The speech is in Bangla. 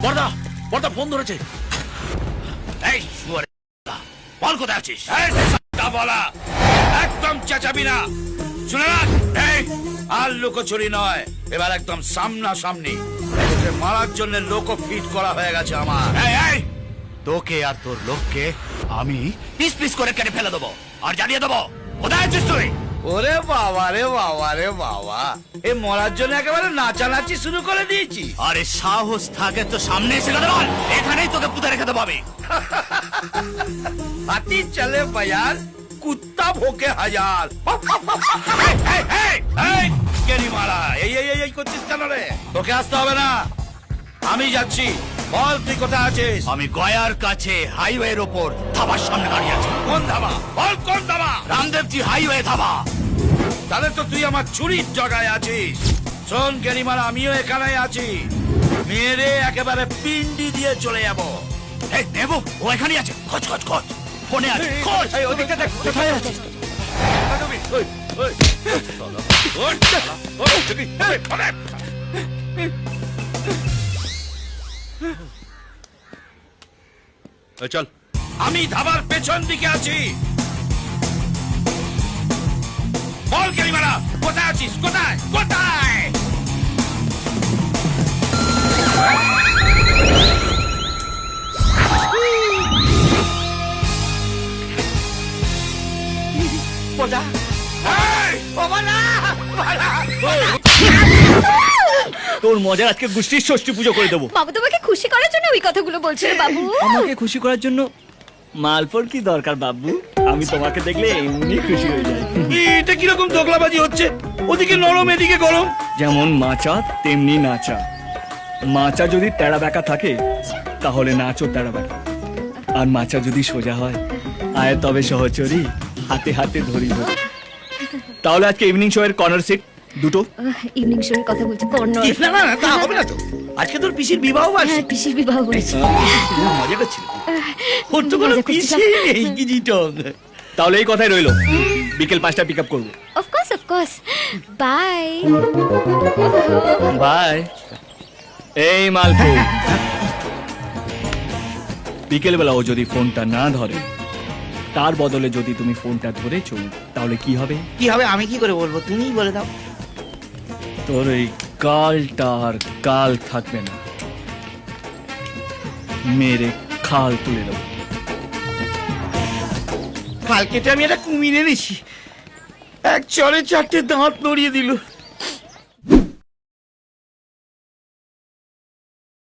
বড়দা বড়দা ফোন ধরেছে। এই শুয়ারে বল কোথায় আছিস? বলা একদম চেঁচাবি না, শুনে রাখ। এই আর লুকোচুরি নয়, এবার একদম সামনাসামনি। মারার জন্য লোক ফিট করা হয়ে গেছে আমার। এই তোকে আর তোর লোককে আমি পিস পিস করে কেটে ফেলে দেবো আর জ্বালিয়ে দেবো। কোথায় আছিস তুই? ওরে বাবা রে বাবা রে বাবা, এ মরার জন্য একেবারে নাচানাচি শুরু করে দিয়েছি। আরে সাহস থাকে তো সামনে এসে কথা বল, এখানেই তোকে পুঁতে রেখে দেবো আমি। হাতি চলে বাজার, কুত্তা ভোকে হাজার। কেনি মারা এই এই এই করছিস কেন রে? তোকে আসতে হবে না, আমি যাচ্ছি। বল তুই কোথায় আছিস? আমি গয়ার কাছে হাইওয়ের ওপর ধাবার সামনে দাঁড়িয়ে আছি। কোন ধাবা? বল কোন ধাবা? রামদেবজি হাইওয়ে ধাবা। তাহলে তো তুই আমার চুরির জায়গায় আছিস। শোন গেরিমার, আমিও এখানে আছি। মেরে একেবারে পিন্ডি দিয়ে চলে যাবো। এই নেবো, ও এখানেই আছে। খোঁজ খোঁজ খোঁজ, ফোনে আছে, খোঁজ। ওদিকটা দেখ, কোথায় আছিস? চল, আমি ধাবার পেছন দিকে আছি। বল গেরিমারা, কোথায় আছিস? কোথায় কোথায়? তোর মজা আজকে গোষ্ঠীর ষষ্ঠী পুজো করে দেবো। বাবু তোমাকে খুশি করার জন্য ওই কথাগুলো বলছে বাবু। আমাকে খুশি করার জন্য মালপোর কি দরকার বাবু? আমি তোমাকে দেখলে এমনি খুশি হয়ে যাই। এটা কিরকম দোকলাবাজি হচ্ছে? ওদিকে নরম এদিকে গরম। যেমন মাচা তেমনি নাচা। মাচা যদি তেড়া বেঁকা থাকে তাহলে নাচও তেড়া বেঁকা, আর মাচা যদি সোজা হয় আয় তবে সহচরী হাতে হাতে ধরি ধরি। তাহলে আজকে ইভিনিং শো এর কর্নার সিট দুটো। ইভিনিং শোর কথা বলছে কর্নার। না না না, তা হবে না তো। আজকে তোর পিসির বিবাহ বার্ষিকী। হ্যাঁ, পিসির বিবাহ বলেছে। মজা করছিল। ওর তো কোনো পিসি নেই, কি জিটং। তাহলে এই কথাই রইলো, বিকেল 5টা পিক আপ করবো। Of course bye bye. এই মালপো, বিকেল বেলা ও যদি ফোনটা না ধরে, তার বদলে যদি তুমি ফোনটা ধরেছো, তাহলে কি হবে? কি হবে আমি কি করে বলবো, তুমিই বলে দাও। তোর এই কালটা আর কাল থাকবে না, মেরে খাল তুলে দেবো। কালকেটা আমি একটা কুমির এনেছি, এক চরে 4টে দাঁত নড়িয়ে দিল।